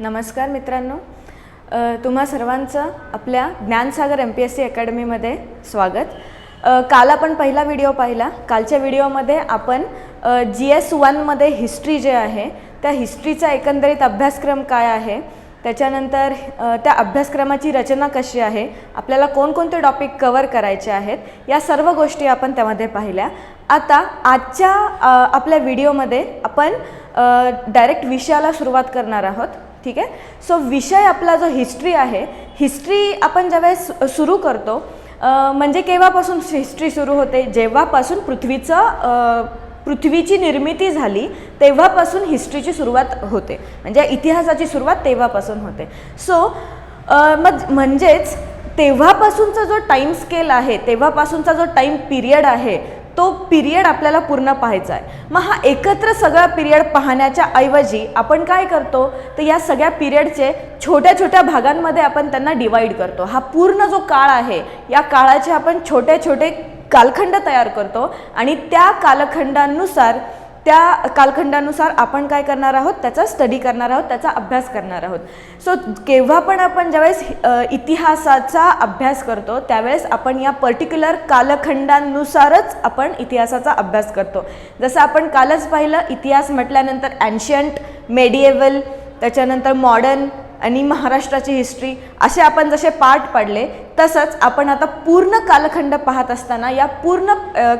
नमस्कार मित्रांनो, तुम्हा सर्वांचं आपल्या ज्ञानसागर MPSC अकॅडमीमध्ये स्वागत. काल आपण पहिला व्हिडिओ पाहिला. कालच्या व्हिडिओमध्ये आपण GS1 मध्ये हिस्ट्री जे आहे त्या हिस्ट्रीचा एकंदरीत अभ्यासक्रम काय आहे, त्याच्यानंतर त्या अभ्यासक्रमाची रचना कशी आहे, आपल्याला कोणकोणते टॉपिक कव्हर करायचे आहेत, या सर्व गोष्टी आपण त्यामध्ये पाहिल्या. आता आजच्या आपल्या व्हिडिओमध्ये आपण डायरेक्ट विषयाला सुरुवात करणार आहोत. ठीक आहे. सो विषय आपला जो हिस्ट्री आहे, हिस्ट्री आपण ज्यावेळेस सुरू करतो म्हणजे केव्हापासून हिस्ट्री सुरू होते, जेव्हापासून पृथ्वीची निर्मिती झाली तेव्हापासून हिस्ट्रीची सुरुवात होते, म्हणजे इतिहासाची सुरुवात तेव्हापासून होते. सो म्हणजेच तेव्हापासूनचा जो टाईम स्केल आहे, तेव्हापासूनचा जो टाईम पिरियड आहे, तो पिरियड आपल्याला पूर्ण पाहायचा आहे. मग हा एकत्र सगळा पिरियड पाहण्याच्या ऐवजी आपण काय करतो, तर या सगळ्या पिरियडचे छोट्या छोट्या भागांमध्ये आपण त्यांना डिवाईड करतो. हा पूर्ण जो काळ आहे, या काळाचे आपण छोटे छोटे कालखंड तयार करतो आणि त्या कालखंडानुसार आपण काय करणार आहोत, त्याचा स्टडी करणार आहोत, त्याचा अभ्यास करणार आहोत. सो केव्हा पण आपण ज्यावेळेस इतिहासाचा अभ्यास करतो त्यावेळेस आपण या पर्टिक्युलर कालखंडानुसारच आपण इतिहासाचा अभ्यास करतो. जसं आपण कालच पाहिलं, इतिहास म्हटल्यानंतर ॲन्शियंट, मेडिएवल, त्याच्यानंतर मॉडर्न आणि महाराष्ट्राची हिस्ट्री, असे आपण जसे पार्ट पाडले, तसंच आपण आता पूर्ण कालखंड पाहत असताना या पूर्ण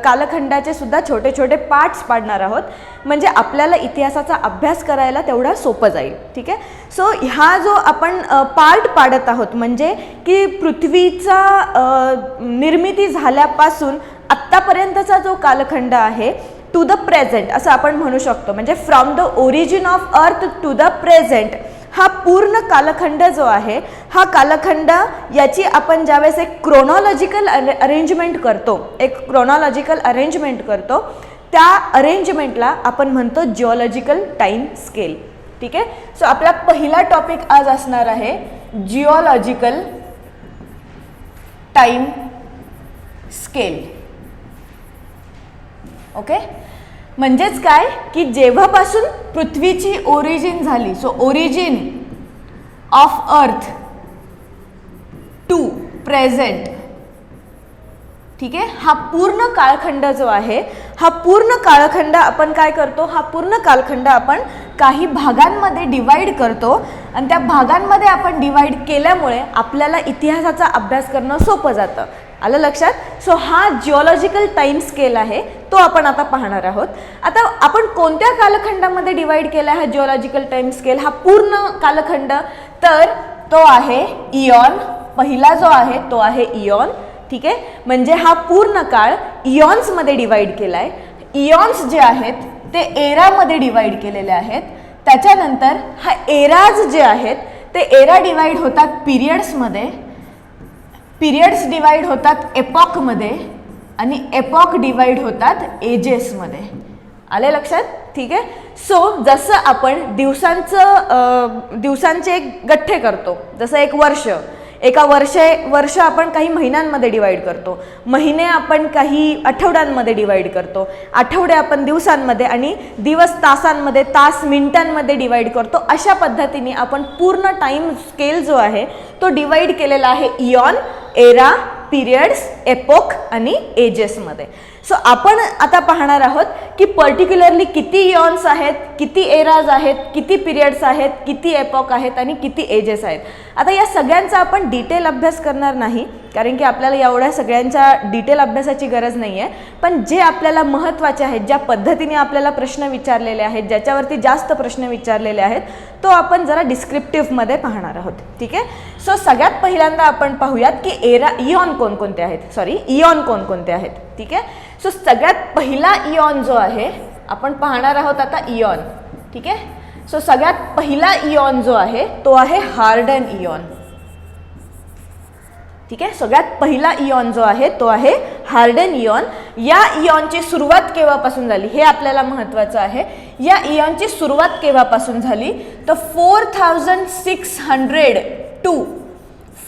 कालखंडाचे सुद्धा छोटे छोटे पार्ट्स पाडणार आहोत, म्हणजे आपल्याला इतिहासाचा अभ्यास करायला तेवढा सोपं जाईल. ठीक आहे. सो हा जो आपण पार्ट पाडत आहोत, म्हणजे की पृथ्वीचा निर्मिती झाल्यापासून आत्तापर्यंतचा जो कालखंड आहे, टू द प्रेझेंट असं आपण म्हणू शकतो, म्हणजे from the origin of earth to the present, हा पूर्ण कालखंड जो आहे, हा कालखंड याची आपण ज्यावेळेस एक क्रोनॉलॉजिकल अरेंजमेंट करतो, त्या अरेंजमेंटला आपण म्हणतो जिओलॉजिकल टाईम स्केल. ठीक आहे. सो आपला पहिला टॉपिक आज असणार आहे जिओलॉजिकल टाईम स्केल. ओके. म्हणजेच काय की जेव्हापासून पृथ्वीची ओरिजिन झाली, so origin of earth to present. ठीक आहे. हा पूर्ण कालखंड जो आहे, हा पूर्ण कालखंड आपण काय करतो, हा पूर्ण कालखंड आपण काही भागांमध्ये डिवाईड करतो आणि त्या भागांमध्ये आपण डिवाईड केल्यामुळे आपल्याला इतिहासाचा अभ्यास करणं सोपं जातं. आलं लक्षात? सो हा जिओलॉजिकल टाईम स्केल आहे, तो आपण आता पाहणार आहोत. आता आपण कोणत्या कालखंडामध्ये डिवाईड केला हा जिओलॉजिकल टाईम स्केल, हा पूर्ण कालखंड, तर तो आहे इयॉन. पहिला जो आहे तो आहे इयॉन. ठीक आहे. म्हणजे हा पूर्ण काळ इयॉन्समध्ये डिवाईड केला आहे. इयॉन्स जे आहेत ते एरामध्ये डिवाईड केलेले आहेत. त्याच्यानंतर हा एराज जे आहेत ते एरा डिवाईड होतात पिरियड्समध्ये, पिरियड्स डिवाईड होतात एपॉकमध्ये आणि एपॉक डिवाईड होतात एजेसमध्ये. आले लक्षात? ठीक आहे. सो जसं आपण दिवसांचे एक गठ्ठे करतो, जसं एक वर्ष आपण काही महिन्यांमध्ये डिवाईड करतो, महिने आपण काही आठवड्यांमध्ये डिवाईड करतो, आठवडे आपण दिवसांमध्ये आणि दिवस तासांमध्ये, तास मिनिटांमध्ये डिवाईड करतो. अशा पद्धतीने आपण पूर्ण टाईम स्केल जो आहे तो डिवाईड केलेला आहे इयॉन, एरा, पिरियड्स, एपोक आणि एजेसमध्ये. सो आपण आता पाहणार आहोत की पर्टिक्युलरली किती इयॉन्स आहेत, किती एराज आहेत, किती पिरियड्स आहेत, किती एपॉक आहेत आणि किती एजेस आहेत. आता या सगळ्यांचा आपण डिटेल अभ्यास करणार नाही, कारण की आपल्याला एवढ्या सगळ्यांच्या डिटेल अभ्यासाची गरज नाही आहे. पण जे आपल्याला महत्त्वाचे आहेत, ज्या पद्धतीने आपल्याला प्रश्न विचारलेले आहेत, ज्याच्यावरती जास्त प्रश्न विचारलेले आहेत, तो आपण जरा डिस्क्रिप्टिव्हमध्ये पाहणार आहोत. ठीक आहे. सो सगळ्यात पहिल्यांदा आपण पाहूयात की इयॉन कोणकोणते आहेत. ठीक आहे. सो सगळ्यात पहिला इयॉन जो आहे आपण पाहणार आहोत आता इयॉन. ठीक आहे. सो सगळ्यात पहिला इयॉन जो आहे तो आहे हार्डन इयॉन. ठीक आहे. सगळ्यात पहिला इयॉन जो आहे तो आहे हार्डन इयॉन. या इयॉनची सुरुवात केव्हापासून झाली हे आपल्याला महत्त्वाचं आहे. या इयॉनची सुरुवात केव्हापासून झाली, तर 4600 टू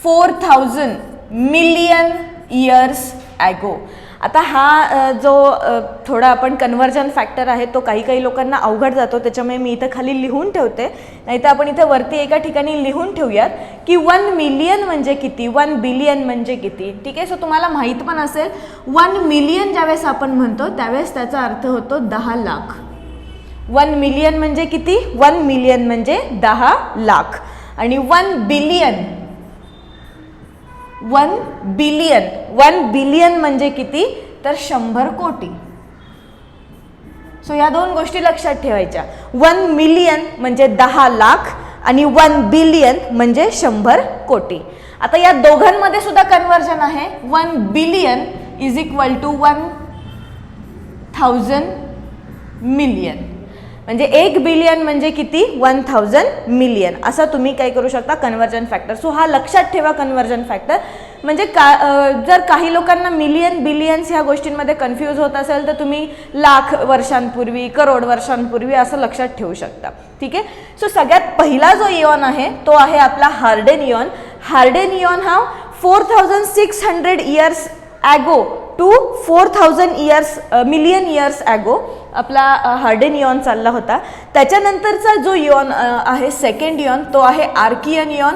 4000 मिलियन इयर्स ॲगो. आता हा जो थोडा आपण कन्व्हर्जन फॅक्टर आहे तो काही लोकांना अवघड जातो, त्याच्यामुळे मी इथं खाली लिहून ठेवते, नाहीतर आपण इथे वरती एका ठिकाणी लिहून ठेवूयात की 1 मिलियन म्हणजे किती, 1 बिलियन म्हणजे किती. ठीक आहे, सो तुम्हाला माहीत पण असेल 1 मिलियन ज्यावेळेस आपण म्हणतो त्यावेळेस त्याचा अर्थ होतो 10 लाख. 1 मिलियन म्हणजे किती, 1 मिलियन म्हणजे 10 लाख. आणि 1 बिलियन 1 बिलियन म्हणजे किती, तर 100 कोटी. सो या दोन गोष्टी लक्षात ठेवायच्या. 1 मिलियन म्हणजे 10 लाख आणि 1 बिलियन म्हणजे 100 कोटी. आता या दोघांमध्ये सुद्धा कन्व्हर्जन आहे. 1 billion is equal to 1000 million. म्हणजे 1 बिलियन म्हणजे किती, 1000 मिलियन. असं तुम्ही काय करू शकता, कन्व्हर्जन फॅक्टर. सो हा लक्षात ठेवा कन्व्हर्जन फॅक्टर. म्हणजे जर काही लोकांना मिलियन बिलियन्स ह्या गोष्टींमध्ये कन्फ्यूज होत असेल तर तुम्ही लाख वर्षांपूर्वी, करोड वर्षांपूर्वी असं लक्षात ठेवू शकता. ठीक आहे, सो सगळ्यात पहिला जो इयॉन आहे तो आहे आपला हार्डेन इयॉन. हार्डेन इयॉन हा 4600 years ago to 4000 million years ago आपला हार्डेन इयॉन चालला होता. त्याच्यानंतरचा जो इयॉन आहे सेकंड इयॉन तो आहे आर्कियन इयॉन.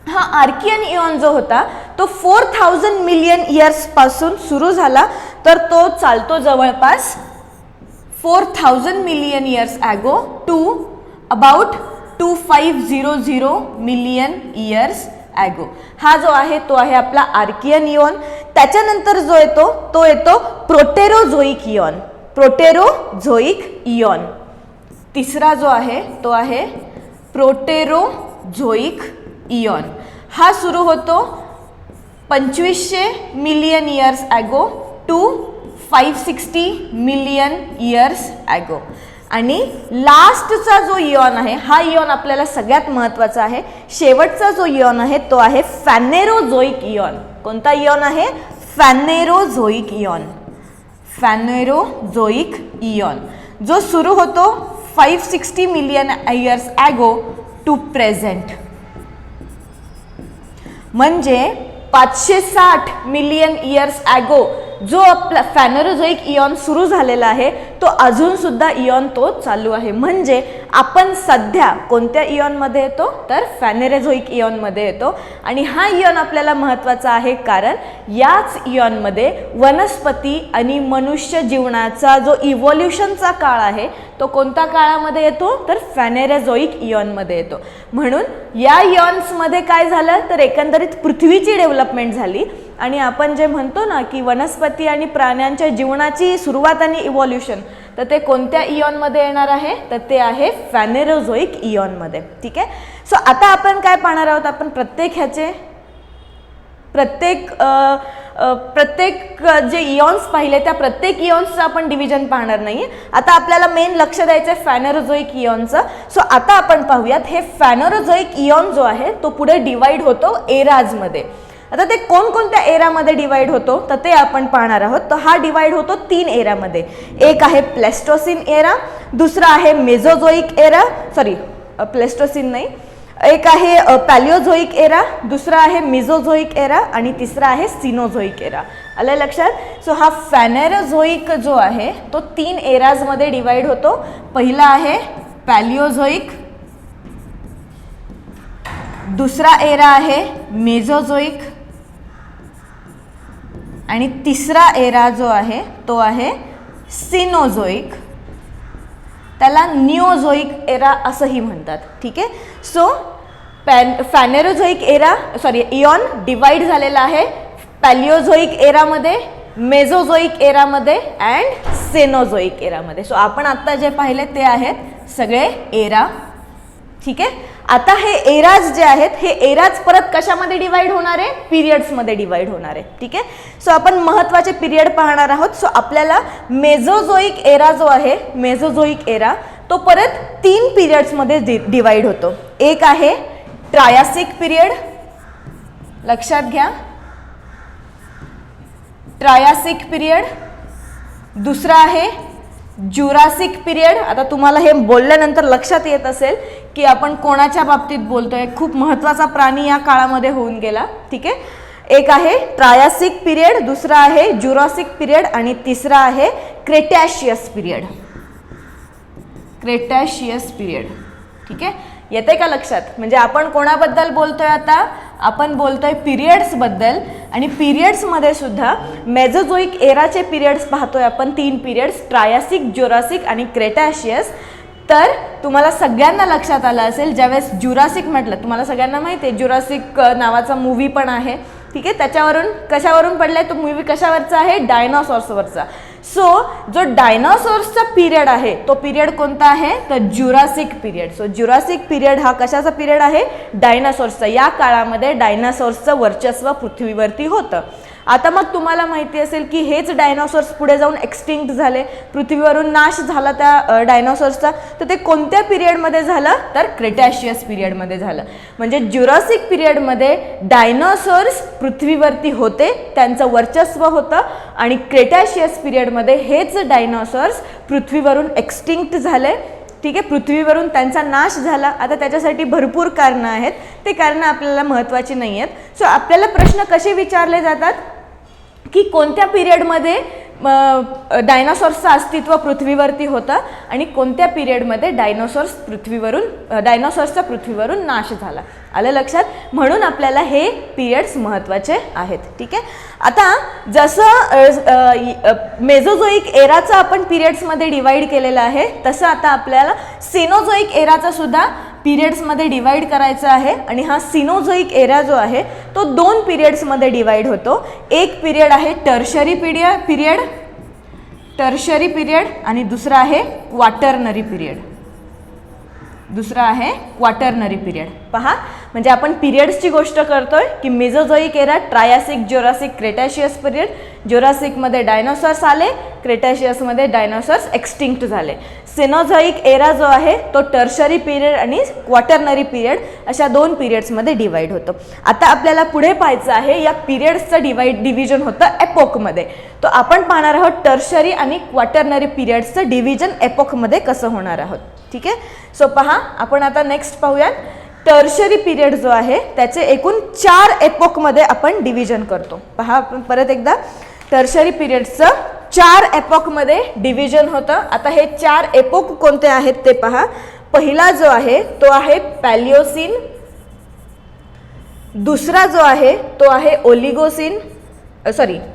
हा आर्कियन इयॉन जो होता तो 4000 मिलियन इयर्स पासून सुरू झाला, तर तो चालतो जवळपास 4000 million years ago to about 2500 million years ago. हा जो आहे तो आहे आपला आर्कियन इयॉन. त्याच्यानंतर जो येतो तो येतो प्रोटेरोझोइक इयॉन. प्रोटेरोझोइक इयॉन. तिसरा जो आहे तो आहे प्रोटेरोझोइक इयॉन. हा सुरू होतो 2500 million years ago to 560 million years ago. आणि लास्टचा जो इयॉन आहे हा इयॉन आपल्याला सगळ्यात महत्त्वाचा आहे. शेवटचा जो इयॉन आहे तो आहे फॅनेरोझोइक इयॉन. कोणता इयॉन आहे, फॅनेरोझोइक इयॉन. फॅनेरोझोइक इयॉन जो सुरू होतो 560 million years ago to present. म्हणजे 560 मिलियन इयर्स ॲगो जो आपला फॅनेरोझोइक इयॉन सुरू झालेला आहे तो अजून सुद्धा इयॉन तो चालू आहे. म्हणजे आपण सध्या कोणत्या इयॉनमध्ये येतो, तर फॅनेरोझोइक इयॉनमध्ये येतो. आणि हा इयॉन आपल्याला महत्त्वाचा आहे कारण याच इयॉनमध्ये वनस्पती आणि मनुष्य जीवनाचा जो इव्होल्युशनचा काळ आहे तो कोणत्या काळामध्ये येतो, तर फॅनेरोझोइक इयॉनमध्ये येतो. म्हणून या इयॉन्समध्ये काय झालं, तर एकंदरीत पृथ्वीची डेव्हलपमेंट झाली. आणि आपण जे म्हणतो ना की वनस्पती आणि प्राण्यांच्या जीवनाची सुरुवात आणि इव्हॉल्युशन, तर ते कोणत्या इयॉनमध्ये येणार आहे, तर ते आहे फॅनेरोझोइक इयॉनमध्ये. ठीक आहे, सो आता आपण काय पाहणार आहोत, आपण प्रत्येक जे इयॉन्स पाहिले त्या प्रत्येक इयॉन्सचं आपण डिव्हिजन पाहणार नाही. आता आपल्याला मेन लक्ष द्यायचं आहे फॅनेरोझोइक इयॉनचं. सो आता आपण पाहूयात हे फॅनेरोझोइक इयॉन जो आहे तो पुढे डिवाइड होतो एराजमध्ये. आता ते कोणकोणत्या एरामध्ये डिवाइड होतो तर ते आपण पाहणार आहोत. तर हा डिवाइड होतो 3 एरामध्ये. एक आहे प्लेस्टोसिन एरा, दुसरा आहे मेझोझोइक एरा, प्लेस्टोसिन नाही, एक आहे पॅलिओझोइक एरा, दुसरा आहे मिझोझोइक एरा आणि तिसरा आहे सिनोझोइक एरा. आलं लक्षात. सो हा फॅनेरोझोइक जो आहे तो 3 एराजमध्ये डिवाइड होतो. पहिला आहे पॅलिओझोइक, दुसरा एरा आहे मेझोझोइक आणि तिसरा एरा जो आहे तो आहे सिनोझोइक. त्याला निओझोइक एरा असंही म्हणतात. ठीक आहे, सो फॅनेरोझोइक इयॉन डिवाइड झालेला आहे पॅलिओझोइक एरामध्ये, मेझोझोइक एरामध्ये अँड सेनोझोइक एरामध्ये. सो आपण आता जे पाहिले ते आहेत सगळे एरा. ठीक आहे, आता हे एराज जे आहेत हे एराज परत कशामध्ये डिवाइड होणार आहे, पिरियड्समध्ये डिवाइड होणार आहे. ठीक आहे, सो आपण महत्त्वाचे पिरियड पाहणार आहोत. सो आपल्याला मेझोझोइक एरा जो आहे, मेझोझोइक एरा तो परत 3 पिरियड्समध्ये डिवाइड होतो. एक आहे ट्रायासिक पिरियड, लक्षात घ्या, ट्रायासिक पिरियड. दुसरा आहे ज्युरासिक पिरियड. आता तुम्हाला हे बोलल्यानंतर लक्षात येत असेल की आपण कोणाच्या बाबतीत बोलतोय. खूप महत्त्वाचा प्राणी या काळामध्ये होऊन गेला. ठीक आहे, एक आहे ट्रायासिक पिरियड, दुसरा आहे ज्युरासिक पिरियड आणि तिसरा आहे क्रेटॅशियस पिरियड. क्रेटॅशियस पिरियड. ठीक आहे, येते का लक्षात? म्हणजे आपण कोणाबद्दल बोलतोय आता? आपण बोलतोय पिरियड्स बद्दल. आणि पिरियड्समध्ये सुद्धा मेझोझोइक एराचे पिरियड्स पाहतोय आपण, 3 पिरियड्स, ट्रायासिक, ज्युरासिक आणि क्रेटॅशियस. तर तुम्हाला सगळ्यांना लक्षात आलं असेल ज्यावेळेस ज्युरासिक म्हटलं, तुम्हाला सगळ्यांना माहिती आहे ज्युरासिक नावाचा मूवी पण आहे. ठीक आहे, त्याच्यावरून कशावरून पडलाय तो मूवी? कशावरचा आहे? डायनासॉर्सवरचा. सो जो डायनासॉर्सचा पिरियड आहे तो पिरियड कोणता आहे? तर ज्युरासिक पिरियड. सो ज्युरासिक पिरियड हा कशाचा पिरियड आहे? डायनासॉर्सचा. या काळामध्ये डायनासॉर्सचं वर्चस्व पृथ्वीवरती होतं. आता मग तुम्हाला माहिती असेल की हेच डायनासॉर्स पुढे जाऊन एक्सटिंक्ट झाले, पृथ्वीवरून नाश झाला त्या डायनासॉर्सचा. तर ते कोणत्या पिरियडमध्ये झालं? तर क्रेटॅशियस पिरियडमध्ये झालं. म्हणजे ज्युरासिक पिरियडमध्ये डायनासॉर्स पृथ्वीवरती होते, त्यांचं वर्चस्व होतं. आणि क्रेटॅशियस पिरियडमध्ये हेच डायनासॉर्स पृथ्वीवरून एक्सटिंक्ट झाले. ठीक आहे, पृथ्वीवरून त्यांचा नाश झाला. आता त्याच्यासाठी भरपूर कारणं आहेत, ते कारणं आपल्याला महत्त्वाची नाही आहेत. सो आपल्याला प्रश्न कसे विचारले जातात की कोणत्या पिरियडमध्ये डायनासॉर्सचं अस्तित्व पृथ्वीवरती होतं आणि कोणत्या पिरियडमध्ये डायनासॉर्सचा पृथ्वीवरून नाश झाला. आलं लक्षात? म्हणून आपल्याला हे पिरियड्स महत्त्वाचे आहेत. ठीक आहे, आता जसं मेझोझोइक एराचा आपण पिरियड्समध्ये डिवाइड केलेलं आहे, तसं आता आपल्याला सिनोझोइक एराचा सुद्धा पिरियड्समध्ये डिवाइड करायचं आहे. आणि हा सिनोझोइक एरा जो आहे तो 2 पिरियड्समध्ये डिवाइड होतो. एक पिरियड आहे टर्शरी पिरियड आणि दुसरा आहे क्वाटर्नरी पिरियड. पहा, म्हणजे आपण पिरियड्सची गोष्ट करतोय की मेझोझोइक एरा, ट्रायासिक, ज्युरासिक, क्रेटॅशियस पिरियड. ज्युरासिकमध्ये डायनासॉर्स आले, क्रेटॅशियसमध्ये डायनासॉर्स एक्सटिंक्ट झाले. सिनोझोइक एरा जो आहे तो टर्शरी पिरियड आणि क्वाटर्नरी पिरियड अशा 2 पिरियड्समध्ये डिवाइड होतो. आता आपल्याला पुढे पाहायचं आहे या पिरियड्सचं डिव्हिजन होतं एपोकमध्ये. तो आपण पाहणार आहोत टर्शरी आणि क्वाटर्नरी पिरियड्सचं डिव्हिजन एपोकमध्ये कसं होणार आहोत. ठीक आहे, सो पहा, आपण आता नेक्स्ट पाहूयात. टर्शरी पिरियड जो आहे त्याचे एकूण 4 एपोकमध्ये आपण डिव्हिजन करतो. पहा, आपण परत एकदा टर्शरी पिरियडचं 4 एपोकमध्ये डिव्हिजन होतं. आता हे 4 एपोक कोणते आहेत ते पहा. पहिला जो आहे तो आहे पॅलिओसिन, दुसरा जो आहे तो आहे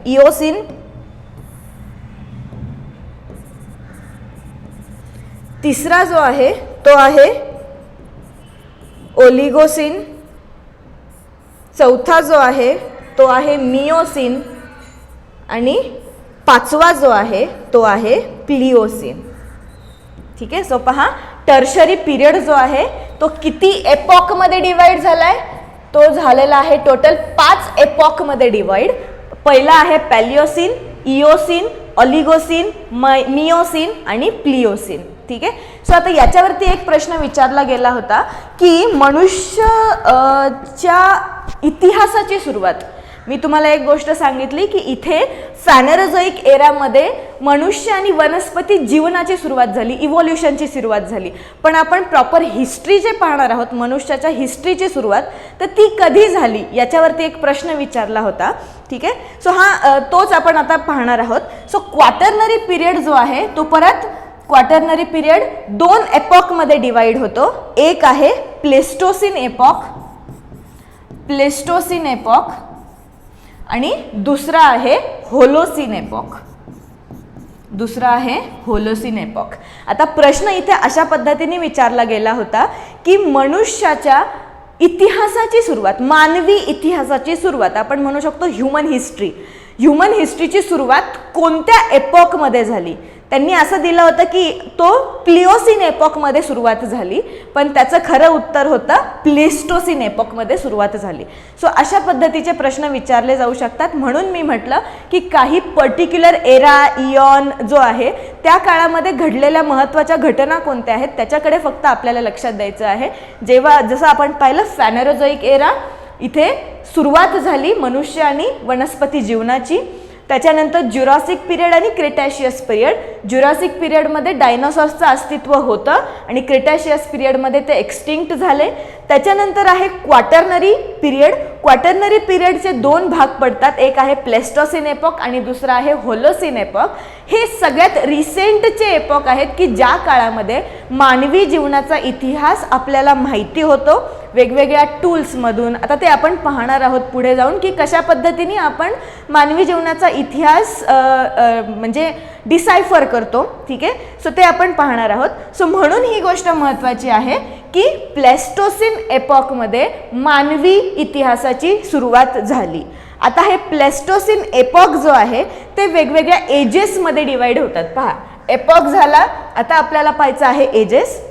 इओसिन, तिसरा जो आहे तो आहे ओलिगोसिन, चौथा जो आहे तो आहे मिओसिन आणि 5वा जो आहे तो आहे प्लिओसिन. ठीक आहे, सो पहा, टर्शरी पिरियड जो आहे तो किती एपॉकमध्ये डिवाइड झालाय? तो झालेला आहे टोटल 5 एपॉकमध्ये डिवाइड. पहिला आहे पॅलिओसिन, इओसिन, ऑलिगोसिन, मिओसिन आणि प्लिओसिन. ठीक आहे, सो आता याच्यावरती एक प्रश्न विचारला गेला होता की मनुष्याच्या इतिहासाची सुरुवात. मी तुम्हाला एक गोष्ट सांगितली की इथे फॅनेरोझोइक एरामध्ये मनुष्य आणि वनस्पती जीवनाची सुरुवात झाली, इव्होल्युशनची सुरुवात झाली. पण आपण प्रॉपर हिस्ट्री जे पाहणार आहोत, मनुष्याच्या हिस्ट्रीची सुरुवात, तर ती कधी झाली याच्यावरती एक प्रश्न विचारला होता. ठीक आहे, सो तोच आपण आता पाहणार आहोत. सो क्वाटर्नरी पिरियड जो आहे तो परत क्वाटर्नरी पिरियड 2 एपॉकमध्ये डिवाइड होतो. एक आहे प्लेस्टोसिन एपॉक आणि दुसरा आहे होलोसिन एपॉक. आता प्रश्न इथे अशा पद्धतीने विचारला गेला होता की मनुष्याच्या इतिहासाची सुरुवात, मानवी इतिहासाची सुरुवात, आपण म्हणू शकतो ह्युमन हिस्ट्रीची सुरुवात कोणत्या एपॉकमध्ये झाली? त्यांनी असं दिलं होतं की तो प्लिओसिन एपॉकमध्ये सुरुवात झाली, पण त्याचं खरं उत्तर होतं प्लेस्टोसिन एपॉकमध्ये सुरुवात झाली. सो अशा पद्धतीचे प्रश्न विचारले जाऊ शकतात. म्हणून मी म्हटलं की काही पर्टिक्युलर एरा, इयॉन जो आहे त्या काळामध्ये घडलेल्या महत्त्वाच्या घटना कोणत्या आहेत त्याच्याकडे फक्त आपल्याला लक्षात द्यायचं आहे. जसं आपण पाहिलं फॅनेरोझोइक एरा, इथे सुरुवात झाली मनुष्य आणि वनस्पती जीवनाची. त्याच्यानंतर ज्युरासिक पिरियड आणि क्रेटॅशियस पिरियड. ज्युरासिक पिरियडमध्ये डायनासॉर्सचं अस्तित्व होतं आणि क्रेटॅशियस पिरियडमध्ये ते एक्सटिंक्ट झाले. त्याच्यानंतर आहे क्वाटर्नरी पिरियड. क्वाटर्नरी पिरियडचे दोन भाग पडतात, एक आहे प्लेस्टोसिन एपॉक आणि दुसरा आहे होलोसिन एपॉक. हे सगळ्यात रिसेंटचे एपॉक आहेत की ज्या काळामध्ये मानवी जीवनाचा इतिहास आपल्याला माहिती होतो वेगवेगळ्या टूल्समधून. आता ते आपण पाहणार आहोत पुढे जाऊन की कशा पद्धतीने आपण मानवी जीवनाचा इतिहास म्हणजे डिसायफर करतो. ठीक आहे, सो ते आपण पाहणार आहोत. सो म्हणून ही गोष्ट महत्त्वाची आहे की प्लेस्टोसिन एपॉकमध्ये मानवी इतिहासाची सुरुवात झाली. आता हे प्लेस्टोसिन एपॉक जो आहे ते वेगवेगळ्या एजेसमध्ये डिवाइड होतात. पहा, एपॉक झाला, आता आपल्याला पाहायचं आहे एजेस.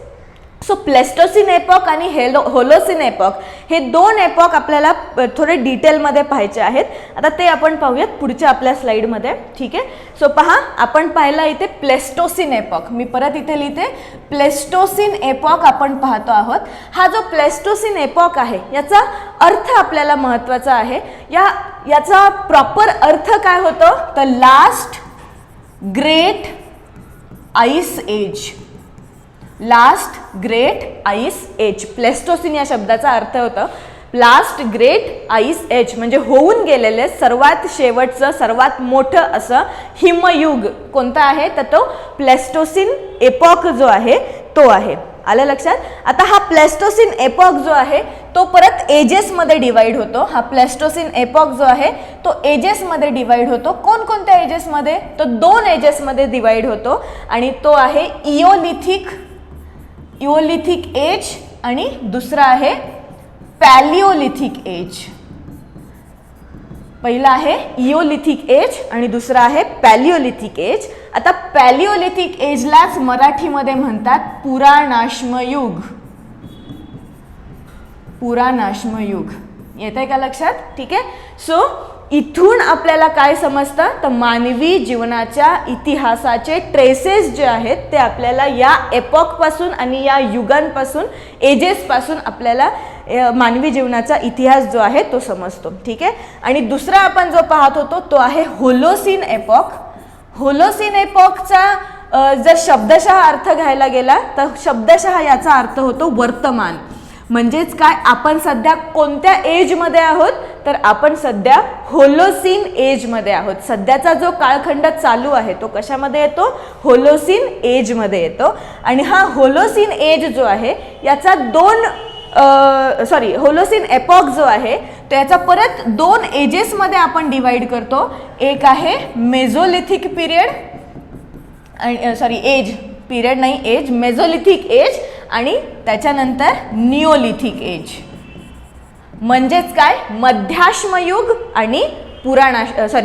सो प्लेस्टोसिन एपॉक आणि होलोसिन एपॉक हे दोन एपॉक आपल्याला थोडे डिटेलमध्ये पाहायचे आहेत. आता ते आपण पाहूयात पुढच्या आपल्या स्लाइडमध्ये. ठीक आहे, सो पहा, आपण पाहिला इथे प्लेस्टोसिन एपॉक. मी परत इथे लिहिते, प्लेस्टोसिन एपॉक आपण पाहतो आहोत. हा जो प्लेस्टोसिन एपॉक आहे याचा अर्थ आपल्याला महत्त्वाचा आहे. याचा प्रॉपर अर्थ काय होतो तर last great ice age. Last great ice age, Pleistocene या शब्दाचा अर्थ होतं लास्ट ग्रेट आईस एज, म्हणजे होऊन गेलेले सर्वात शेवटचं सर्वात मोठं असं हिमयुग कोणतं आहे तर तो प्लेस्टोसिन एपॉक जो आहे तो आहे. आलं लक्षात. आता हा प्लेस्टोसिन एपॉक जो आहे तो परत एजेसमध्ये डिवाइड होतो. हा प्लेस्टोसिन एपॉक जो आहे तो एजेसमध्ये डिवाइड होतो. कोणकोणत्या एजेसमध्ये तो दोन एजेसमध्ये डिवाइड होतो आणि तो आहे इओलिथिक एज आणि दुसरा आहे पॅलिओलिथिक एज. पहिला आहे इओलिथिक एज आणि दुसरा आहे पॅलिओलिथिक एज. आता पॅलिओलिथिक एजलाच मराठीमध्ये म्हणतात पुराणाश्मयुग. पुराणाश्मयुग येतंय का लक्षात. ठीक आहे, सो इथून आपल्याला काय समजतं तर मानवी जीवनाच्या इतिहासाचे ट्रेसेस जे आहेत ते आपल्याला या एपॉकपासून आणि या युगांपासून एजेसपासून आपल्याला मानवी जीवनाचा इतिहास जो आहे तो समजतो. ठीक आहे, आणि दुसरा आपण जो पाहत होतो तो आहे होलोसिन एपॉक. होलोसिन एपॉकचा जर शब्दशः अर्थ घ्यायला गेला तर शब्दशः याचा अर्थ होतो वर्तमान. म्हणजेच काय, आपण सध्या कोणत्या एजमध्ये आहोत तर आपण सध्या होलोसिन एजमध्ये आहोत. सध्याचा जो काळखंड चालू आहे तो कशामध्ये येतो होलोसिन एजमध्ये येतो. आणि हा होलोसिन एज जो आहे याचा होलोसिन एपॉक जो आहे तो याचा परत दोन एजेसमध्ये आपण डिवाइड करतो. एक आहे मेझोलिथिक पिरियड, एज पिरियड नाही एज, मेझोलिथिक एज आणि त्याच्यानंतर निओलिथिक एज. म्हणजेच काय, मध्याश्मयुग आणि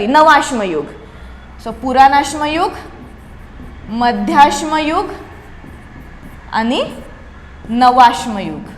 नवाश्मयुग. सो पुराणाश्मयुग, मध्याश्मयुग आणि नवाश्मयुग.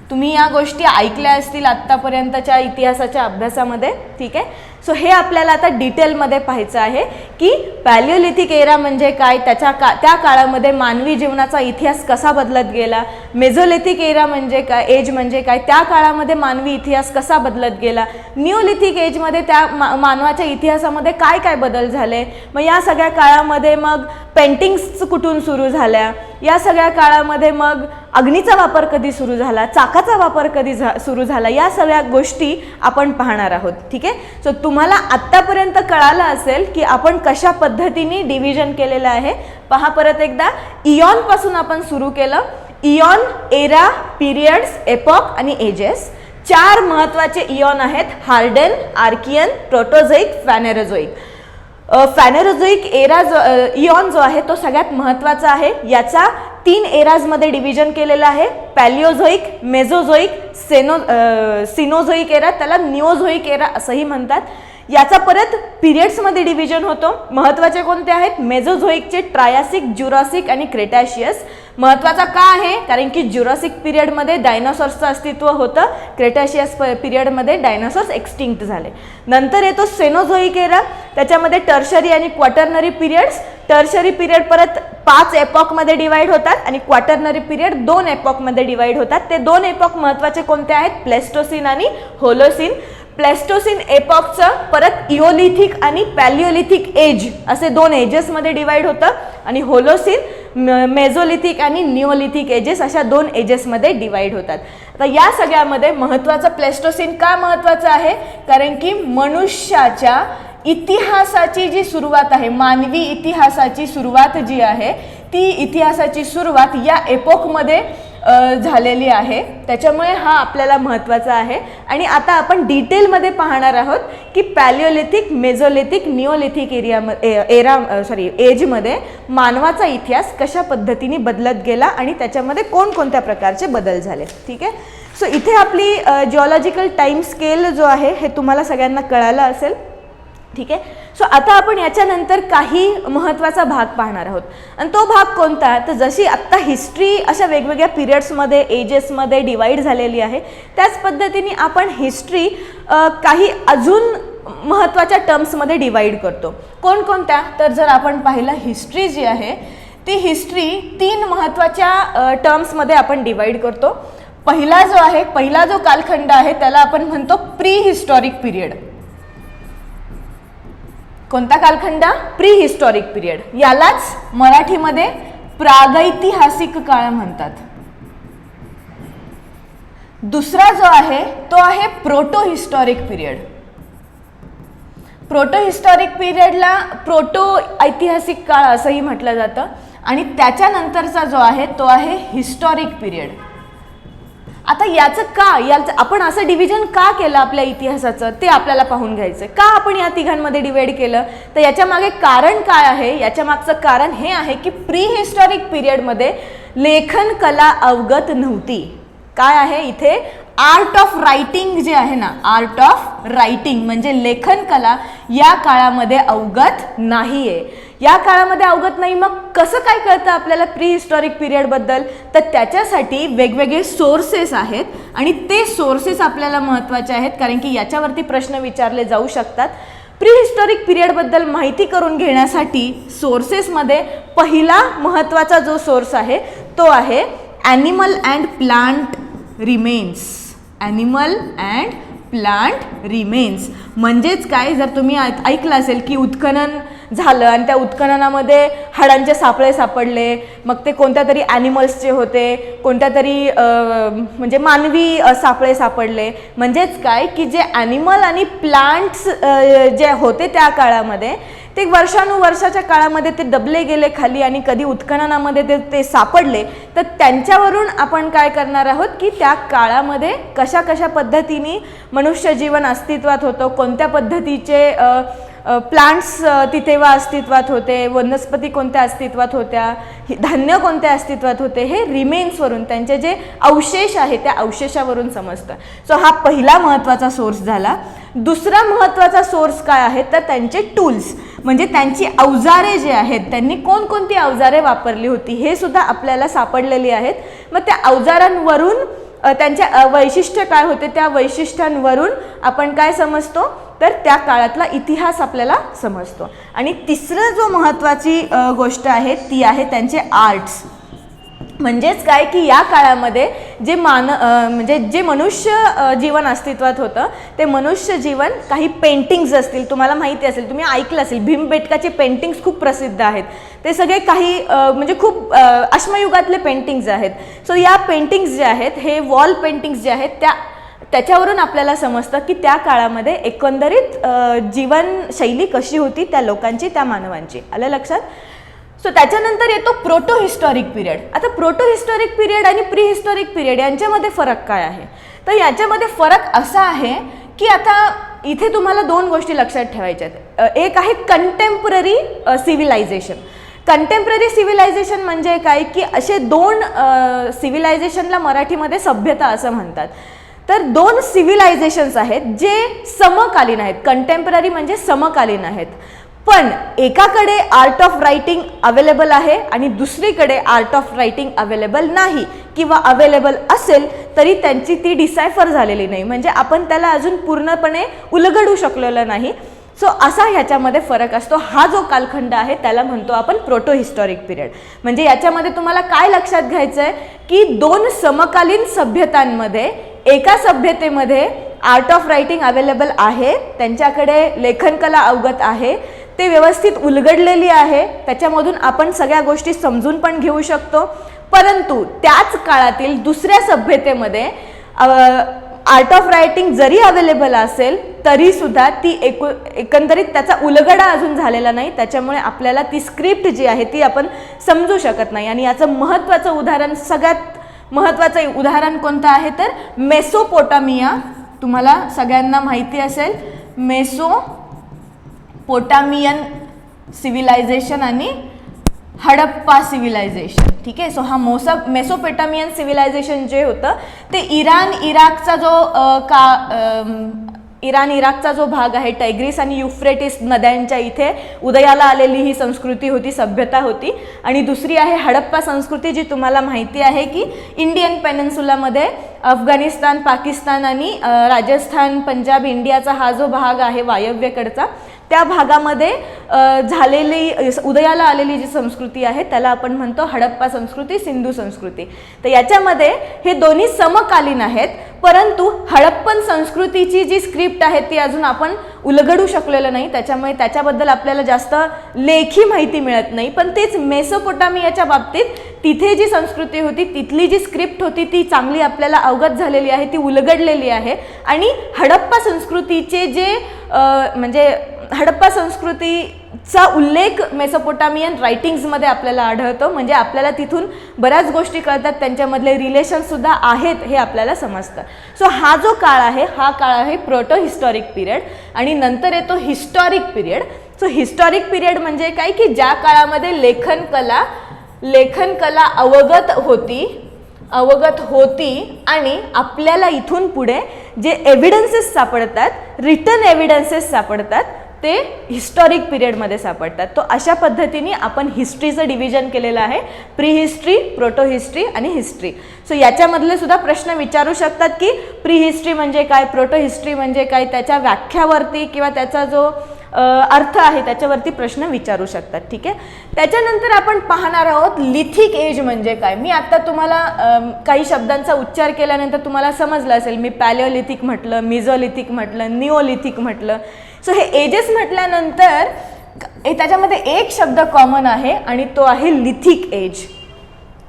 तुम्ही या गोष्टी ऐकल्या असतील आत्तापर्यंतच्या इतिहासाच्या अभ्यासामध्ये. ठीक आहे, सो हे आपल्याला आता डिटेलमध्ये पाहायचं आहे की पॅलिओलिथिक एरा म्हणजे काय, त्या काळामध्ये मानवी जीवनाचा इतिहास कसा बदलत गेला. मेझोलिथिक एरा म्हणजे काय, एज म्हणजे काय, त्या काळामध्ये मानवी इतिहास कसा बदलत गेला. निओलिथिक एजमध्ये त्या मानवाच्या इतिहासामध्ये काय काय बदल झाले. मग या सगळ्या काळामध्ये मग पेंटिंग्स कुठून सुरू झाल्या, या सगळ्या काळामध्ये मग अग्नीचा वापर कधी सुरू झाला, चाकाचा वापर कधी सुरू झाला, या सगळ्या गोष्टी आपण पाहणार आहोत. ठीक आहे, सो तुम्हाला आत्तापर्यंत कळालं असेल की आपण कशा पद्धतीने डिव्हिजन केलेलं आहे. पहा परत एकदा, इयॉन पासून आपण सुरू केलं. इयॉन, एरा, पिरियड्स, एपॉक आणि एजेस. चार महत्त्वाचे इयॉन आहेत, हार्डन, आर्कियन, प्रोटोझोइक, फॅनेरोझोइक. फॅनेरोझोइक एरा इयॉन जो आहे तो सगळ्यात महत्त्वाचा आहे. याचा 3 एराजमध्ये डिव्हिजन केलेलं आहे, पॅलिओझोइक, मेझोझोइक, सिनोझोइक एरा, त्याला निओझोइक एरा असंही म्हणतात. याचा परत पिरियड्समध्ये डिव्हिजन होतो. महत्त्वाचे कोणते आहेत, मेझोझोइकचे ट्रायासिक, ज्युरासिक आणि क्रेटॅशियस. महत्त्वाचा का आहे, कारण की ज्युरासिक पिरियडमध्ये डायनासॉर्सचं अस्तित्व होतं, क्रेटॅशियस पिरियडमध्ये डायनासॉर्स एक्सटिंक्ट झाले. नंतर येतो सेनोझोइक एरा, त्याच्यामध्ये टर्शरी आणि क्वाटर्नरी पिरियड्स. टर्शरी पिरियड परत 5 एपॉकमध्ये डिवाइड होतात आणि क्वाटर्नरी पिरियड 2 एपॉकमध्ये डिवाइड होतात. ते 2 एपॉक महत्त्वाचे कोणते आहेत, प्लेस्टोसिन आणि होलोसिन. प्लेस्टोसिन एपॉकचं परत इओलिथिक आणि पॅलिओलिथिक एज असे 2 एजेसमध्ये डिवाइड होतं आणि होलोसिन मेझोलिथिक आणि निओलिथिक एजेस अशा 2 एजेसमध्ये डिवाइड होतात. तर या सगळ्यामध्ये महत्त्वाचं प्लेस्टोसीन का महत्त्वाचं आहे, कारण की मनुष्याच्या इतिहासाची जी सुरुवात आहे, मानवी इतिहासाची सुरुवात जी आहे ती इतिहासाची सुरुवात या एपोकमध्ये झालेली आहे. त्याच्यामुळे हा आपल्याला महत्त्वाचा आहे. आणि आता आपण डिटेलमध्ये पाहणार आहोत की पॅलिओलिथिक, मेझोलिथिक, निओलिथिक एजमध्ये मानवाचा इतिहास कशा पद्धतीने बदलत गेला आणि त्याच्यामध्ये कोणकोणत्या प्रकारचे बदल झाले. ठीक आहे. सो इथे आपली जिओलॉजिकल टाईम स्केल जो आहे हे तुम्हाला सगळ्यांना कळालं असेल. ठीक आहे. सो आता आपण याच्यानंतर काही महत्त्वाचा भाग पाहणार आहोत. आणि तो भाग कोणता, तर जशी आत्ता हिस्ट्री अशा वेगवेगळ्या पिरियड्समध्ये, एजेसमध्ये डिवाईड झालेली आहे, त्याच पद्धतीने आपण हिस्ट्री काही अजून महत्त्वाच्या टर्म्समध्ये डिवाईड करतो. कोणकोणत्या, तर जर आपण पाहिलं हिस्ट्री जी आहे ती हिस्ट्री 3 महत्त्वाच्या टर्म्समध्ये आपण डिवाईड करतो. पहिला जो कालखंड आहे त्याला आपण म्हणतो प्री हिस्टॉरिक पिरियड. कोणता कालखंड, प्री हिस्टॉरिक पिरियड. यालाच मराठीमध्ये प्रागैतिहासिक काळ म्हणतात. दुसरा जो आहे तो आहे proto historic period. Proto historic पिरियडला प्रोटो ऐतिहासिक काळ असंही म्हटलं जातं. आणि त्याच्यानंतरचा जो आहे तो आहे हिस्टॉरिक पिरियड. आता याचं आपण असं डिव्हिजन का केलं आपल्या इतिहासाचं ते आपल्याला पाहून घ्यायचं. का आपण या तिघांमध्ये डिवाइड केलं, तर याच्या मागे कारण काय आहे. याच्या मागचं कारण हे आहे की प्री हिस्टॉरिक पिरियडमध्ये लेखन कला अवगत नव्हती. काय आहे इथे, आर्ट ऑफ रायटिंग जे आहे ना, आर्ट ऑफ रायटिंग म्हणजे लेखन कला या काळामध्ये अवगत नाहीये. या काळामध्ये अवगत नाही. मग कसं काय कळतं आपल्याला प्री हिस्टॉरिक पिरियडबद्दल, तर त्याच्यासाठी वेगवेगळे सोर्सेस आहेत आणि ते सोर्सेस आपल्याला महत्त्वाचे आहेत, कारण की याच्यावरती प्रश्न विचारले जाऊ शकतात. प्री हिस्टॉरिक पिरियडबद्दल माहिती करून घेण्यासाठी सोर्सेसमध्ये पहिला महत्त्वाचा जो सोर्स आहे तो आहे animal and plant remains. Animal and plant remains म्हणजेच काय, जर तुम्ही ऐकलं असेल की उत्खनन झालं आणि त्या उत्खननामध्ये हाडांचे सापळे सापडले, मग ते कोणत्या तरी ॲनिमल्सचे होते, कोणत्या तरी म्हणजे मानवी सापळे सापडले. म्हणजेच काय की जे ॲनिमल आणि प्लांट्स जे होते त्या काळामध्ये ते वर्षानुवर्षाच्या काळामध्ये ते दबले गेले खाली आणि कधी उत्खननामध्ये ते सापडले. तर त्यांच्यावरून आपण काय करणार आहोत की त्या काळामध्ये कशा कशा पद्धतीने मनुष्य जीवन अस्तित्वात होतं, कोणत्या पद्धतीचे प्लांट्स तिथे अस्तित्वात होते, वनस्पती कोणत्या अस्तित्वात होत्या, धान्य कोणत्या अस्तित्वात होते, हे रिमेन्सवरून त्यांचे जे अवशेष आहे त्या अवशेषावरून समजतं. सो हा पहिला महत्त्वाचा सोर्स झाला. दुसरा महत्त्वाचा सोर्स काय आहे, तर त्यांचे टूल्स म्हणजे त्यांची अवजारे जे आहेत, त्यांनी कोणकोणती अवजारे वापरली होती हे सुद्धा आपल्याला सापडलेली आहेत. मग त्या अवजारांवरून त्यांच्या वैशिष्ट्य काय होते, त्या वैशिष्ट्यांवरून आपण काय समजतो, तर त्या काळातला इतिहास आपल्याला समजतो. आणि तिसरं जो महत्त्वाची गोष्ट आहे ती आहे त्यांचे आर्ट्स. म्हणजेच काय की या काळामध्ये जे म्हणजे जे मनुष्य जीवन अस्तित्वात होतं ते मनुष्य जीवन, काही पेंटिंग्स असतील, तुम्हाला माहिती असेल, तुम्ही ऐकलं असेल, भीमबेटकाचे पेंटिंग्स खूप प्रसिद्ध आहेत. ते सगळे काही म्हणजे खूप अश्मयुगातले पेंटिंग्स आहेत. सो या पेंटिंग्स जे आहेत, हे वॉल पेंटिंग्स जे आहेत त्याच्यावरून आपल्याला समजतं की त्या काळामध्ये एकंदरीत जीवनशैली कशी होती त्या लोकांची, त्या मानवांची. आलं लक्षात. सो त्याच्यानंतर येतो प्रोटो हिस्टॉरिक पिरियड. आता प्रोटो हिस्टॉरिक पिरियड आणि प्री हिस्टॉरिक पिरियड यांच्यामध्ये फरक काय आहे, तर याच्यामध्ये फरक असा आहे की आता इथे तुम्हाला 2 गोष्टी लक्षात ठेवायच्या आहेत. एक आहे कंटेम्पररी सिव्हिलायझेशन. कंटेम्पररी सिव्हिलायझेशन म्हणजे काय की असे 2 सिव्हिलायझेशनला मराठीमध्ये सभ्यता असं म्हणतात. तर 2 सिव्हिलायझेशन्स आहेत जे समकालीन आहेत. कंटेम्पररी म्हणजे समकालीन आहेत. पण एकाकडे आर्ट ऑफ रायटिंग अवेलेबल आहे आणि दुसरीकडे आर्ट ऑफ रायटिंग अवेलेबल नाही, किंवा अवेलेबल असेल तरी त्यांची ती डिसायफर झालेली नाही, म्हणजे आपण त्याला अजून पूर्णपणे उलगडू शकलेलं नाही. सो असा ह्याच्यामध्ये फरक असतो. हा जो कालखंड आहे त्याला म्हणतो आपण प्रोटो हिस्टॉरिक पिरियड. म्हणजे याच्यामध्ये तुम्हाला काय लक्षात घ्यायचं आहे की 2 समकालीन सभ्यतांमध्ये एका सभ्यतेमध्ये आर्ट ऑफ रायटिंग अवेलेबल आहे, त्यांच्याकडे लेखनकला अवगत आहे, ते व्यवस्थित उलगडलेली आहे, त्याच्यामधून आपण सगळ्या गोष्टी समजून पण घेऊ शकतो. परंतु त्याच काळातील दुसऱ्या सभ्यतेमध्ये आर्ट ऑफ रायटिंग जरी अवेलेबल असेल तरी सुद्धा ती एकंदरीत त्याचा उलगडा अजून झालेला नाही, त्याच्यामुळे आपल्याला ती स्क्रिप्ट जी आहे ती आपण समजू शकत नाही. आणि याचं महत्त्वाचं उदाहरण, सगळ्यात महत्त्वाचं उदाहरण कोणतं आहे तर मेसोपोटामिया. तुम्हाला सगळ्यांना माहिती असेल मेसोपोटामियन सिव्हिलायझेशन आणि हडप्पा सिव्हिलायझेशन. ठीक आहे. सो हा मेसोपोटामियन सिव्हिलायझेशन जे होतं ते इराण इराकचा जो भाग आहे, टायग्रिस आणि युफ्रेटिस नद्यांच्या इथे उदयाला आलेली ही संस्कृती होती, सभ्यता होती. आणि दुसरी आहे हडप्पा संस्कृती, जी तुम्हाला माहिती आहे की इंडियन पेनिन्सुलामध्ये अफगाणिस्तान, पाकिस्तान आणि राजस्थान, पंजाब, इंडियाचा हा जो भाग आहे वायव्येकडचा, त्या भागामध्ये उदयाला आलेली जी संस्कृती आहे त्याला आपण म्हणतो हडप्पा संस्कृती, सिंधू संस्कृती. तर याच्यामध्ये हे दोन्ही समकालीन आहेत, परंतु हडप्पन संस्कृतीची जी स्क्रिप्ट आहे ती अजून आपण उलगडू शकलेलं नाही, त्याच्यामुळे त्याच्याबद्दल आपल्याला जास्त लेखी माहिती मिळत नाही. पण तेच मेसोपोटामियाच्या बाबतीत तिथे जी संस्कृती होती, तिथली जी स्क्रिप्ट होती ती चांगली आपल्याला अवगत झालेली आहे, ती उलगडलेली आहे. आणि हडप्पा संस्कृतीचे जे म्हणजे हडप्पा संस्कृतीचा उल्लेख मेसोपोटामियन रायटिंग्समध्ये आपल्याला आढळतो, म्हणजे आपल्याला तिथून बऱ्याच गोष्टी कळतात, त्यांच्यामधले रिलेशनसुद्धा आहेत हे आपल्याला समजतं. सो हा जो काळ आहे हा काळ आहे प्रोटो हिस्टॉरिक पिरियड. आणि नंतर येतो historic period. So historic period म्हणजे काय की ज्या काळामध्ये लेखनकला अवगत होती आणि आपल्याला इथून पुढे जे एव्हिडन्सेस सापडतात, रिटन एव्हिडन्सेस सापडतात, ते हिस्टॉरिक पिरियडमध्ये सापडतात. तो अशा पद्धतीने आपण हिस्ट्रीचं डिव्हिजन केलेलं आहे, प्री हिस्ट्री, प्रोटो हिस्ट्री आणि हिस्ट्री. सो याच्यामधले सुद्धा प्रश्न विचारू शकतात की प्री हिस्ट्री म्हणजे काय, प्रोटो हिस्ट्री म्हणजे काय, त्याच्या व्याख्यावरती किंवा त्याचा जो अर्थ आहे त्याच्यावरती प्रश्न विचारू शकतात. ठीक आहे. त्याच्यानंतर आपण पाहणार आहोत लिथिक एज म्हणजे काय. मी आता तुम्हाला काही शब्दांचा उच्चार केल्यानंतर तुम्हाला समजलं असेल, मी पॅलिओलिथिक म्हटलं, मिझोलिथिक म्हटलं, निओलिथिक म्हटलं. सो हे एजेस म्हटल्यानंतर त्याच्यामध्ये एक शब्द कॉमन आहे आणि तो आहे लिथिक एज.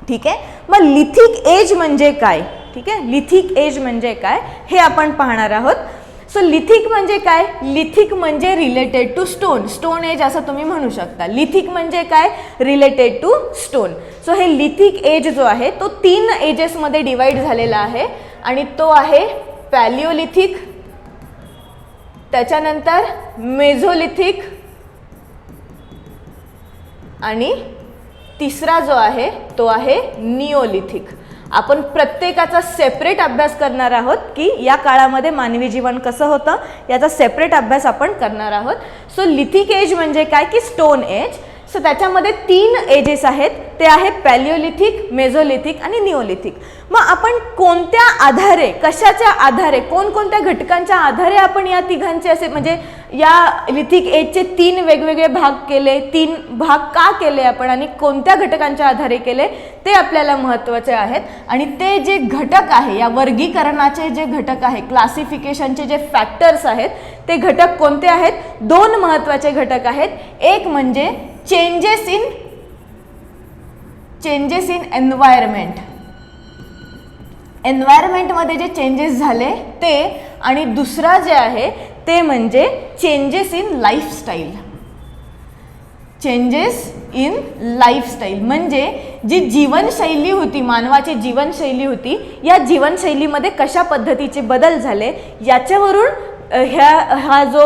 ठीक आहे. मग लिथिक एज म्हणजे काय, ठीक आहे, लिथिक एज म्हणजे काय हे आपण पाहणार आहोत. सो लिथिक म्हणजे काय, लिथिक म्हणजे related to stone, stone age असं तुम्ही म्हणू शकता. लिथिक म्हणजे काय, रिलेटेड टू स्टोन. सो हे लिथिक एज जो आहे तो 3 एजेसमध्ये डिवाइड झालेला आहे आणि तो आहे पॅलिओलिथिक, त्याच्यानंतर मेझोलिथिक आणि तिसरा जो आहे तो आहे निओलिथिक. आपण प्रत्येकाचा सेपरेट अभ्यास करणार आहोत की या काळामध्ये मानवी जीवन कसं होतं, याचा सेपरेट अभ्यास आपण करणार आहोत. सो लिथिक एज म्हणजे काय की स्टोन एज. सो त्याच्यामध्ये 3 एजेस आहेत, ते आहे पॅलिओलिथिक, मेझोलिथिक आणि निओलिथिक. मग आपण कोणत्या आधारे, कशाच्या आधारे, कोणकोणत्या घटकांच्या आधारे आपण या तिघांचे असे म्हणजे या लिथिक एजचे 3 वेगवेगळे भाग केले, 3 भाग का केले आपण आणि कोणत्या घटकांच्या आधारे केले ते आपल्याला महत्त्वाचे आहेत. आणि ते जे घटक आहे, या वर्गीकरणाचे जे घटक आहे, क्लासिफिकेशनचे जे फॅक्टर्स आहेत, ते घटक कोणते आहेत, 2 महत्त्वाचे घटक आहेत. एक म्हणजे चेंजेस इन एन्व्हायरमेंट, एन्व्हायरमेंटमध्ये जे चेंजेस झाले ते, आणि दुसरा जे आहे ते म्हणजे changes in lifestyle. Changes in lifestyle म्हणजे जी जीवनशैली होती, मानवाची जीवनशैली होती, या जीवनशैलीमध्ये कशा पद्धतीचे बदल झाले याच्यावरून हा जो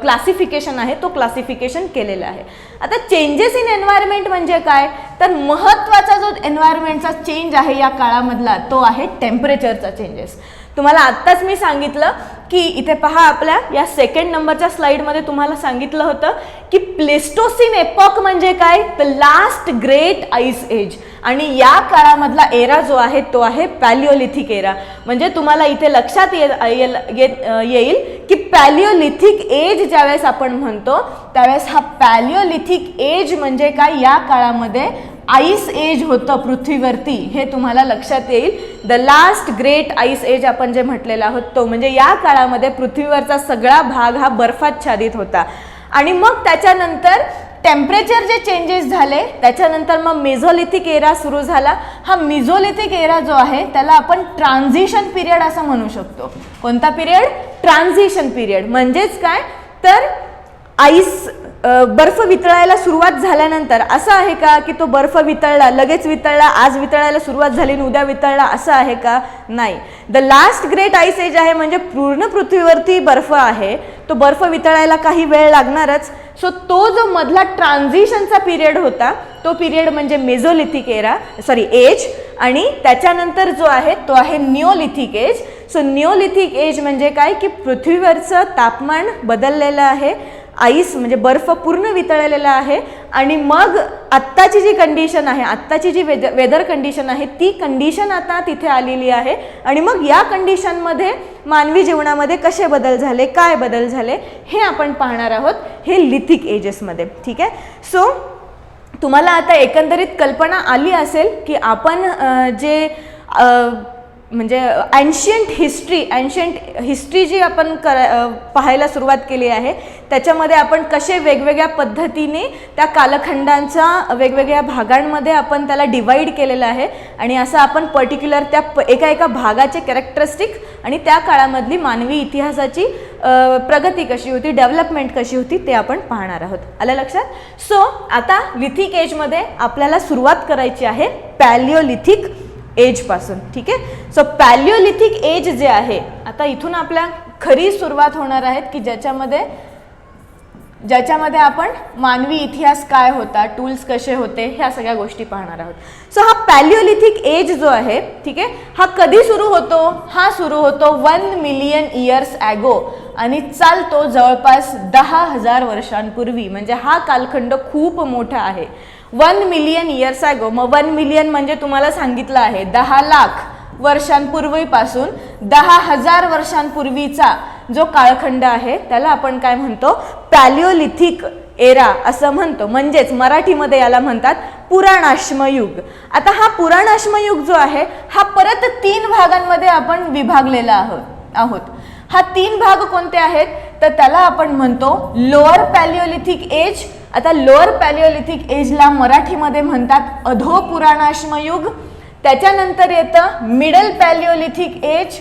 क्लासिफिकेशन आहे तो क्लासिफिकेशन केलेला आहे. आता चेंजेस इन एन्व्हायरमेंट म्हणजे काय, तर महत्त्वाचा जो एन्व्हायरमेंटचा चेंज आहे या काळामधला तो आहे टेम्परेचरचा चेंजेस. तुम्हाला आत्ताच मी सांगितलं की इथे पहा, आपल्या या 2nd नंबरच्या स्लाइडमध्ये तुम्हाला सांगितलं होतं की प्लेस्टोसिन एपॉक म्हणजे काय, the last great ice age. आणि या काळामधला एरा जो आहे तो आहे पॅलिओलिथिक एरा. म्हणजे तुम्हाला इथे लक्षात येईल की पॅलिओलिथिक एज ज्यावेळेस आपण म्हणतो त्यावेळेस हा पॅलिओलिथिक एज म्हणजे काय, या काळामध्ये आईस एज होतं पृथ्वीवरती, हे तुम्हाला लक्षात येईल. The last great ice age आपण जे म्हटलेला आहोत तो म्हणजे या काळामध्ये पृथ्वीवरचा सगळा भाग हा बर्फाच्छादित होता. आणि मग त्याच्यानंतर टेम्परेचर जे चेंजेस झाले त्याच्यानंतर मग मेझोलिथिक एरा सुरू झाला. हा मेझोलिथिक एरा जो आहे त्याला आपण ट्रान्झिशन पिरियड असं म्हणू शकतो. कोणता पिरियड? Transition period. म्हणजेच काय तर आईस बर्फ वितळायला सुरुवात झाल्यानंतर असं आहे का की तो बर्फ वितळला, लगेच वितळला, आज वितळायला सुरुवात झाली आणि उद्या वितळला, असं आहे का? नाही. The last great ice age आहे म्हणजे पूर्ण पृथ्वीवरती बर्फ आहे, तो बर्फ वितळायला काही वेळ लागणारच. सो तो जो मधला ट्रान्झिशनचा पिरियड होता तो पिरियड म्हणजे मेझोलिथिक एज. आणि त्याच्यानंतर जो आहे तो आहे Neolithic age. So Neolithic age म्हणजे काय की पृथ्वीवरचं तापमान बदललेलं आहे, आईस म्हणजे बर्फ पूर्ण वितळलेला आहे. आणि मग आत्ताची जी कंडिशन आहे, आत्ताची जी वेदर कंडिशन आहे ती कंडिशन आता तिथे आलेली आहे. आणि मग या कंडिशनमध्ये मानवी जीवनामध्ये कसे बदल झाले, काय बदल झाले हे आपण पाहणार आहोत हे लिथिक एजेसमध्ये. ठीक आहे. सो तुम्हाला आता एकंदरीत कल्पना आली असेल की आपण जे म्हणजे अँशियंट हिस्ट्री जी आपण पाहायला सुरुवात केली आहे त्याच्यामध्ये आपण कसे वेगवेगळ्या पद्धतीने त्या कालखंडांच्या वेगवेगळ्या भागांमध्ये आपण त्याला डिवाईड केलेलं आहे. आणि असं आपण पर्टिक्युलर त्या एका भागाचे कॅरेक्टरिस्टिक आणि त्या काळामधली मानवी इतिहासाची प्रगती कशी होती, डेव्हलपमेंट कशी होती ते आपण पाहणार आहोत. आलं लक्षात? सो आता लिथिक एजमध्ये आपल्याला सुरुवात करायची आहे पॅलिओलिथिक एज पासून. ठीक आहे. सो पॅलिओलिथिक एज जे आहे आता इथून आपल्या खरी सुरुवात होणार आहेत की ज्याच्यामध्ये आपण मानवी इतिहास काय होता, टूल्स कसे होते, ह्या सगळ्या गोष्टी पाहणार आहोत. सो हा पॅलिओलिथिक एज जो आहे, ठीक आहे, हा कधी सुरू होतो? हा सुरू होतो 1 मिलियन इयर्स ॲगो आणि चालतो जवळपास 10,000 वर्षांपूर्वी. म्हणजे हा कालखंड खूप मोठा आहे. 1 मिलियन इयर्स ॲगो. मग 1 मिलियन म्हणजे तुम्हाला सांगितलं आहे 10 लाख वर्षांपूर्वीपासून 10,000 वर्षांपूर्वीचा जो कालखंड आहे त्याला आपण काय म्हणतो? पॅलिओलिथिक एरा असं म्हणतो. म्हणजेच मराठीमध्ये याला म्हणतात पुराणाश्मयुग. आता हा पुराणाश्मयुग जो आहे हा परत 3 भागांमध्ये आपण विभागलेला आहोत. हा 3 भाग कोणते आहेत तर त्याला आपण म्हणतो लोअर पॅलिओलिथिक एज. आता लोअर पॅलिओलिथिक एजला मराठीमध्ये म्हणतात अधो पुराणाश्मयुग. त्याच्यानंतर येतं मिडल पॅलिओलिथिक एज.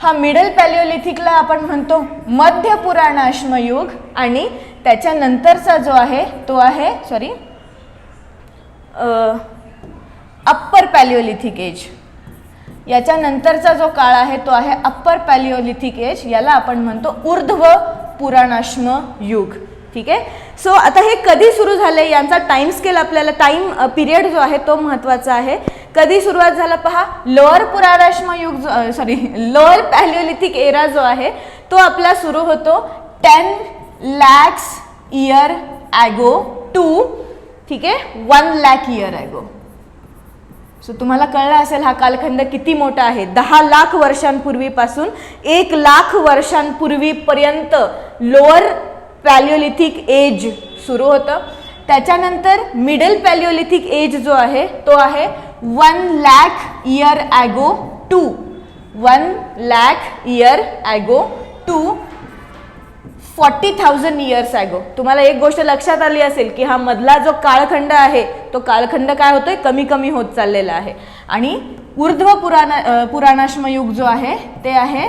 हा मिडल पॅलिओलिथिकला आपण म्हणतो मध्य पुराणाश्मयुग. आणि त्याच्यानंतरचा जो आहे तो आहे अप्पर पॅलिओलिथिक एज. याच्यानंतरचा जो काळ आहे तो आहे अप्पर पॅलिओलिथिक एज. याला आपण म्हणतो ऊर्ध्व पुराणाश्म युग. ठीक आहे. सो आता हे कधी सुरू झाले यांचा टाइम स्केल आपल्याला टाइम पिरियड जो आहे तो महत्त्वाचा आहे. कधी सुरुवात झाला पहा. लोअर पुराणाश्म युग लोअर पॅलिओलिथिक एरा जो आहे तो आपला सुरू होतो 10 lakhs इयर ॲगो टू, ठीक आहे, 1 लाख इयर ॲगो. सो तुम्हाला कळलं असेल हा कालखंड किती मोठा आहे. 10 लाख वर्षांपूर्वीपासून 1 लाख वर्षांपूर्वीपर्यंत लोअर पॅलिओलिथिक एज सुरू होतं. त्याच्यानंतर मिडल पॅलिओलिथिक एज जो आहे तो आहे 1 lakh year ago to 1 lakh year ago to 40,000 years ago. तुम्हाला एक गोष्ट लक्षात आली असेल की हा मधला जो कालखंड आहे तो कालखंड काय होतोय कमी कमी होत चाललेला आहे. आणि ऊर्ध्व पुराणाश्मयुग जो आहे ते आहे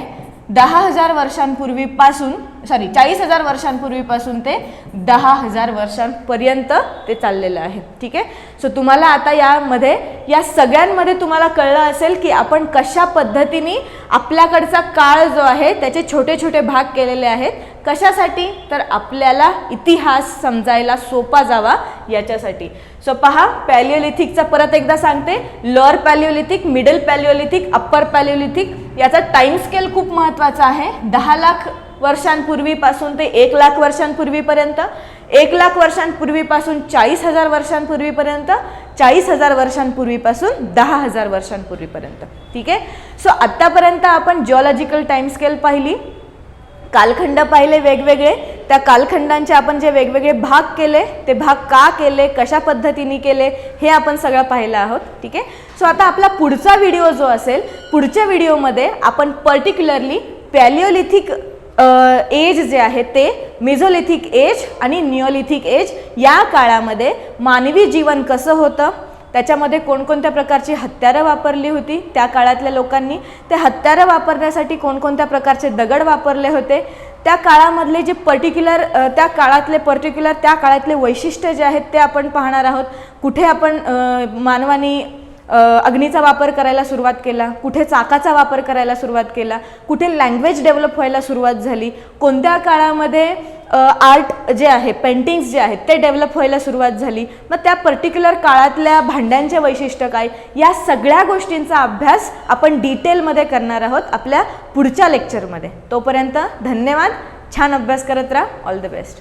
10,000 वर्षांपूर्वीपासून 40,000 वर्षांपूर्वीपासून ते 10,000 वर्षांपर्यंत ते चाललेलं आहे. ठीक आहे. सो तुम्हाला आता यामध्ये या सगळ्यांमध्ये तुम्हाला कळलं असेल की आपण कशा पद्धतीने आपल्याकडचा काळ जो आहे त्याचे छोटे छोटे भाग केलेले आहेत. कशासाठी तर आपल्याला इतिहास समजायला सोपा जावा याच्यासाठी. सो पहा पॅलिओलिथिकचा परत एकदा सांगते. Lower paleolithic, middle paleolithic, upper paleolithic. याचा टाइम स्केल खूप महत्त्वाचा आहे. 10 लाख वर्षांपूर्वीपासून ते 1 लाख वर्षांपूर्वीपर्यंत, 1 लाख वर्षांपूर्वीपासून 40,000 वर्षांपूर्वीपर्यंत, 40,000 वर्षांपूर्वीपासून 10,000 वर्षांपूर्वीपर्यंत. ठीक आहे. सो आत्तापर्यंत आपण जिओलॉजिकल टाइम स्केल पाहिली, कालखंड पाहिले वेगवेगळे. त्या कालखंडांचे आपण जे वेगवेगळे भाग केले ते भाग का केले, कशा पद्धतीने केले हे आपण सगळं पाहिलं आहोत. ठीक आहे. सो आता आपला पुढचा व्हिडिओ जो असेल, पुढच्या व्हिडिओमध्ये आपण पर्टिक्युलरली पॅलिओलिथिक एज जे आहे ते मेझोलिथिक एज आणि निओलिथिक एज या काळामध्ये मानवी जीवन कसं होतं, त्याच्यामध्ये कोणकोणत्या प्रकारची हत्यारं वापरली होती त्या काळातल्या लोकांनी, ते हत्यारं वापरण्यासाठी कोणकोणत्या प्रकारचे दगड वापरले होते, त्या काळामधले जे त्या काळातले वैशिष्ट्य जे आहेत ते आपण पाहणार आहोत. कुठे आपण मानवानी अग्नीचा वापर करायला सुरुवात केला, कुठे चाकाचा वापर करायला सुरुवात केला, कुठे लँग्वेज डेव्हलप व्हायला सुरुवात झाली, कोणत्या काळामध्ये आर्ट जे आहे, पेंटिंग्स जे आहेत ते डेव्हलप व्हायला सुरुवात झाली, मग त्या पर्टिक्युलर काळातल्या भांड्यांचे वैशिष्ट्य काय, या सगळ्या गोष्टींचा अभ्यास आपण डिटेलमध्ये करणार आहोत आपल्या पुढच्या लेक्चरमध्ये. तोपर्यंत धन्यवाद. छान अभ्यास करत राहा. All the best.